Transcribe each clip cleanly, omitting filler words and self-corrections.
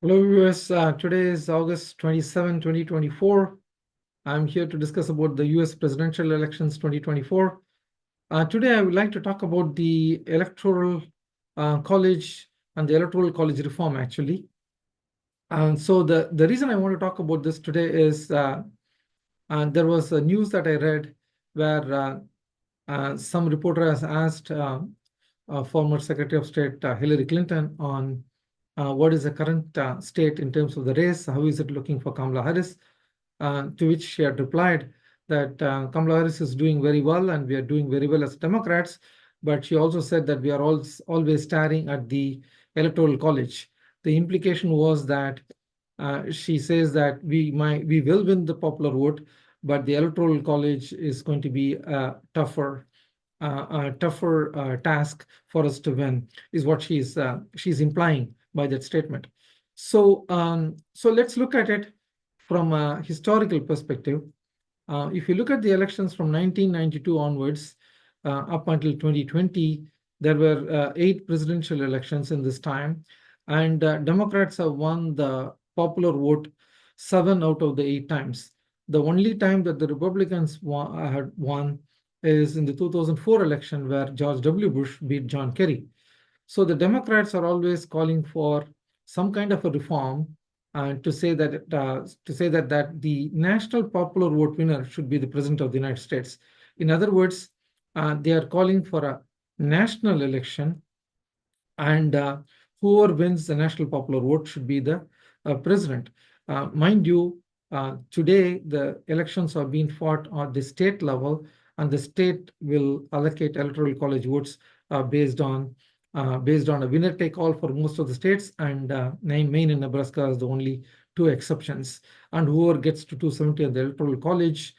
Hello, viewers. Today is August 27, 2024. I'm here to discuss about the US presidential elections 2024. Today, I would like to talk about the electoral college and the electoral college reform, actually. And so the reason I want to talk about this today is there was a news that I read where some reporter has asked former Secretary of State Hillary Clinton on what is the current state in terms of the race, how is it looking for Kamala Harris, to which she had replied that Kamala Harris is doing very well and we are doing very well as Democrats, but she also said that we are always staring at the Electoral College. The implication was that she says that we will win the popular vote, but the Electoral College is going to be a tougher task for us to win, is what she's implying by that statement. So let's look at it from a historical perspective. If you look at the elections from 1992 onwards up until 2020, there were 8 presidential elections in this time, and Democrats have won the popular vote 7 out of the 8 times. The only time that the Republicans had won is in the 2004 election, where George W. Bush beat John Kerry. So the Democrats are always calling for some kind of a reform to say that the national popular vote winner should be the president of the United States. In other words, they are calling for a national election, and whoever wins the national popular vote should be the president. Mind you, today the elections are being fought at the state level, and the state will allocate electoral college votes based on a winner-take-all for most of the states, and Maine and Nebraska are the only 2 exceptions. And whoever gets to 270 at the electoral college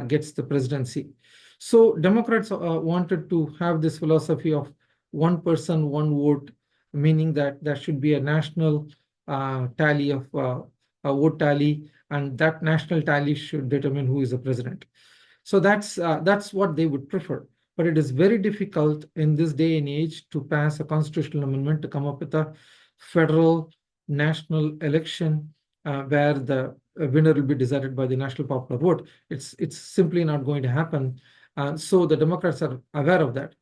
gets the presidency. So Democrats wanted to have this philosophy of one person, one vote, meaning that there should be a national tally of a vote tally, and that national tally should determine who is the president. So that's what they would prefer. But it is very difficult in this day and age to pass a constitutional amendment to come up with a federal national election where the winner will be decided by the national popular vote. It's simply not going to happen. So the Democrats are aware of that.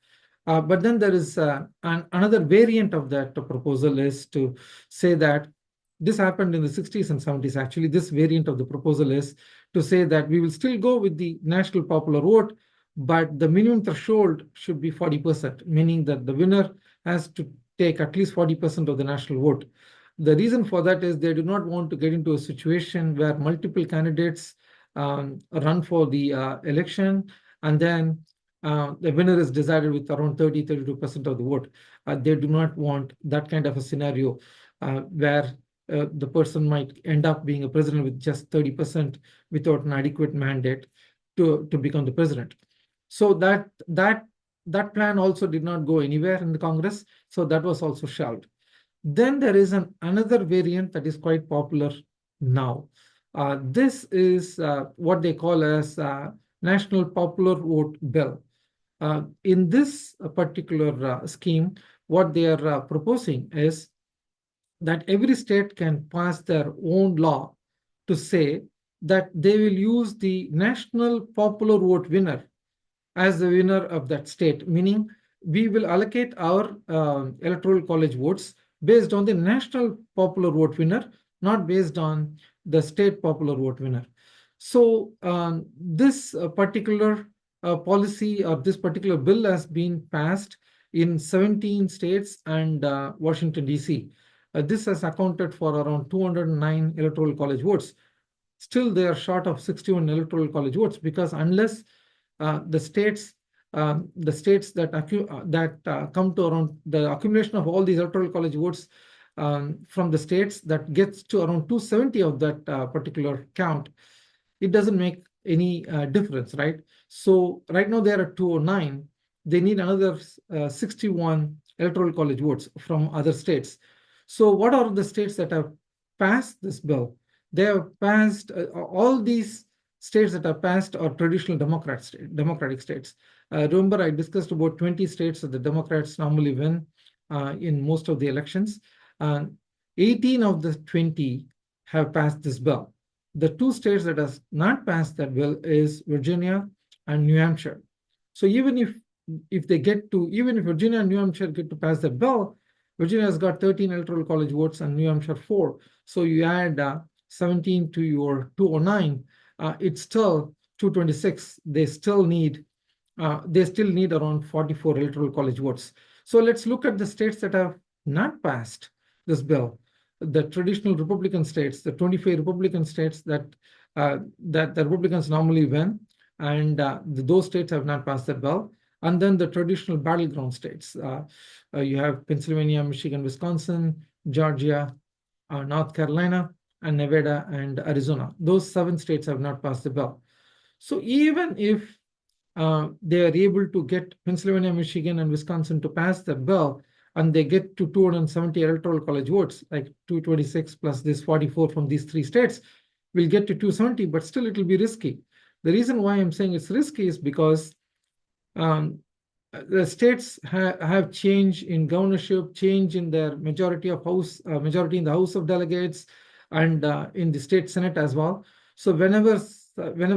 But then there is another variant of that proposal is to say that this happened in the 60s and 70s. Actually, this variant of the proposal is to say that we will still go with the national popular vote, but the minimum threshold should be 40%, meaning that the winner has to take at least 40% of the national vote. The reason for that is they do not want to get into a situation where multiple candidates run for the election, and then the winner is decided with around 32% of the vote. They do not want that kind of a scenario where the person might end up being a president with just 30% without an adequate mandate to become the president. So that plan also did not go anywhere in the Congress. So that was also shelved. Then there is another variant that is quite popular now. This is what they call as National Popular Vote Bill. In this particular scheme, what they are proposing is that every state can pass their own law to say that they will use the national popular vote winner as the winner of that state, meaning we will allocate our electoral college votes based on the national popular vote winner, not based on the state popular vote winner. So this particular policy or this particular bill has been passed in 17 states and Washington, D.C. This has accounted for around 209 electoral college votes. Still, they are short of 61 electoral college votes, because unless the states that come to around the accumulation of all these electoral college votes from the states that gets to around 270 of that particular count, it doesn't make any difference, right? So right now they are at 209. They need another 61 electoral college votes from other states. So what are the states that have passed this bill? They have passed all these states that have passed are traditional democratic states. Remember, I discussed about 20 states that the Democrats normally win in most of the elections. 18 of the 20 have passed this bill. The two states that has not passed that bill is Virginia and New Hampshire. So even if they get to, even if Virginia and New Hampshire get to pass that bill, Virginia has got 13 electoral college votes and New Hampshire 4. So you add 17 to your 209, it's still 226. They still need around 44 electoral college votes. So let's look at the states that have not passed this bill. The traditional Republican states, the 25 Republican states that the Republicans normally win, and those states have not passed that bill. And then the traditional battleground states. You have Pennsylvania, Michigan, Wisconsin, Georgia, North Carolina, and Nevada and Arizona. Those 7 states have not passed the bill. So even if they are able to get Pennsylvania, Michigan, and Wisconsin to pass the bill, and they get to 270 electoral college votes, like 226 plus this 44 from these 3 states, we'll get to 270, but still it will be risky. The reason why I'm saying it's risky is because the states have change in governorship, change in their majority in the House of Delegates, and in the state Senate as well. So whenever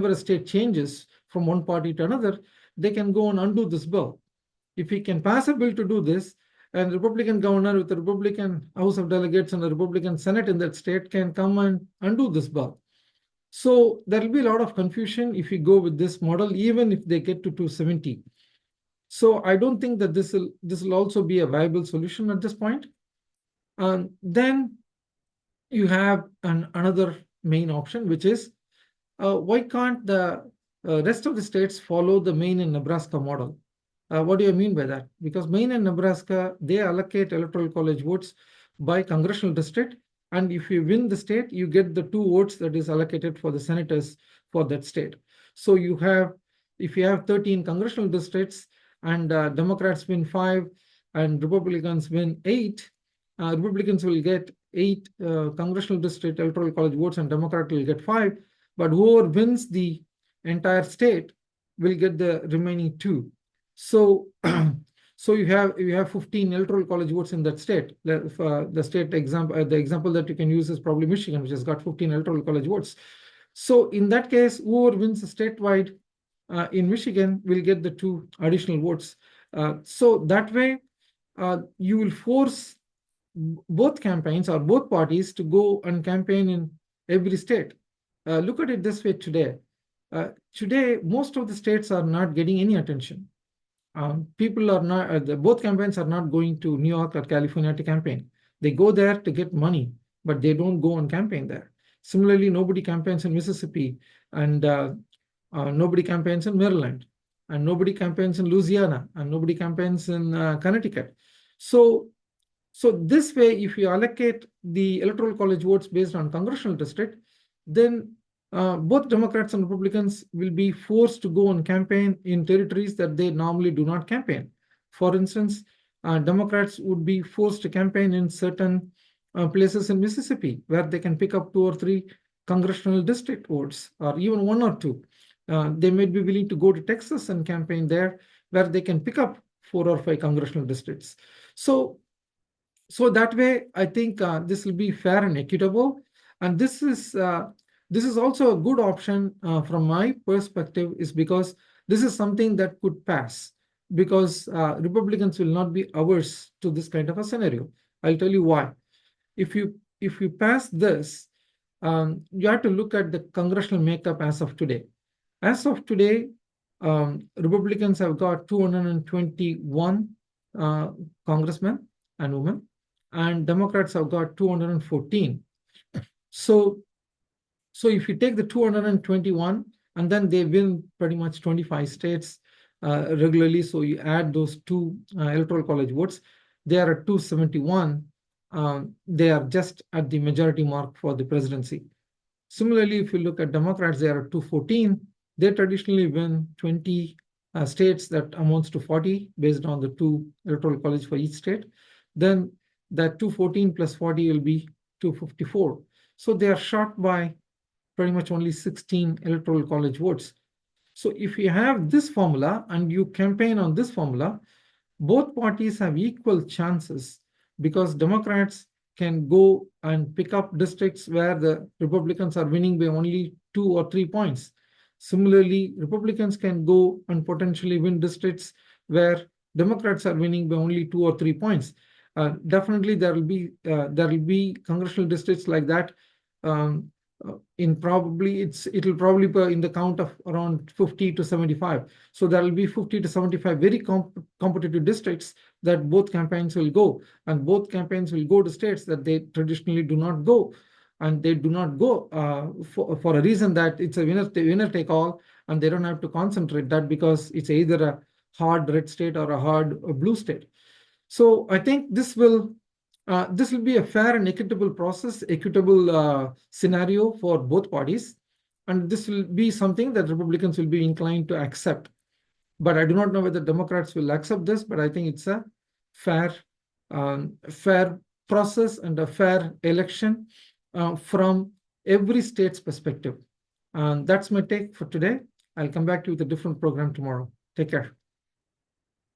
a state changes from one party to another, they can go and undo this bill. If we can pass a bill to do this, and Republican governor with the Republican House of Delegates and the Republican Senate in that state can come and undo this bill. So there will be a lot of confusion if we go with this model, even if they get to 270. So I don't think that this will also be a viable solution at this point. Then you have another main option, which is why can't the rest of the states follow the Maine and Nebraska model? What do you mean by that? Because Maine and Nebraska, they allocate electoral college votes by congressional district. And if you win the state, you get the 2 votes that is allocated for the senators for that state. So if you have 13 congressional districts and Democrats win 5 and Republicans win 8, Republicans will get 8 congressional district electoral college votes and Democrat will get 5. But whoever wins the entire state will get the remaining 2. So, so you have 15 electoral college votes in that state. The state example, the example that you can use is probably Michigan, which has got 15 electoral college votes. So in that case, whoever wins statewide in Michigan will get the 2 additional votes. So that way, you will force both campaigns or both parties to go and campaign in every state. Look at it this way today. Today, most of the states are not getting any attention. People are not, both campaigns are not going to New York or California to campaign. They go there to get money, but they don't go and campaign there. Similarly, nobody campaigns in Mississippi, and nobody campaigns in Maryland, and nobody campaigns in Louisiana, and nobody campaigns in Connecticut. So this way, if you allocate the electoral college votes based on congressional district, then both Democrats and Republicans will be forced to go and campaign in territories that they normally do not campaign. For instance, Democrats would be forced to campaign in certain places in Mississippi where they can pick up 2 or 3 congressional district votes, or even 1 or 2. They may be willing to go to Texas and campaign there where they can pick up 4 or 5 congressional districts. So that way, I think this will be fair and equitable. And this is also a good option from my perspective, is because this is something that could pass, because Republicans will not be averse to this kind of a scenario. I'll tell you why. If you pass this, you have to look at the congressional makeup as of today. As of today, Republicans have got 221 congressmen and women, and Democrats have got 214. So if you take the 221 and then they win pretty much 25 states regularly, so you add those 2 electoral college votes, they are at 271. They are just at the majority mark for the presidency. Similarly, if you look at Democrats, they are at 214. They traditionally win 20 states, that amounts to 40 based on the 2 electoral college for each state. Then that 214 plus 40 will be 254. So they are short by pretty much only 16 electoral college votes. So if you have this formula and you campaign on this formula, both parties have equal chances, because Democrats can go and pick up districts where the Republicans are winning by only 2 or 3 points. Similarly, Republicans can go and potentially win districts where Democrats are winning by only 2 or 3 points. Definitely, there will be congressional districts like that. It'll probably be in the count of around 50 to 75. So there will be 50 to 75 very competitive districts that both campaigns will go, and both campaigns will go to states that they traditionally do not go, and they do not go for a reason that it's a winner take all, and they don't have to concentrate that because it's either a hard red state or a hard blue state. So I think this will be a fair and equitable process, equitable scenario for both parties, and this will be something that Republicans will be inclined to accept. But I do not know whether Democrats will accept this, but I think it's a fair process and a fair election from every state's perspective. And that's my take for today. I'll come back to you with a different program tomorrow. Take care.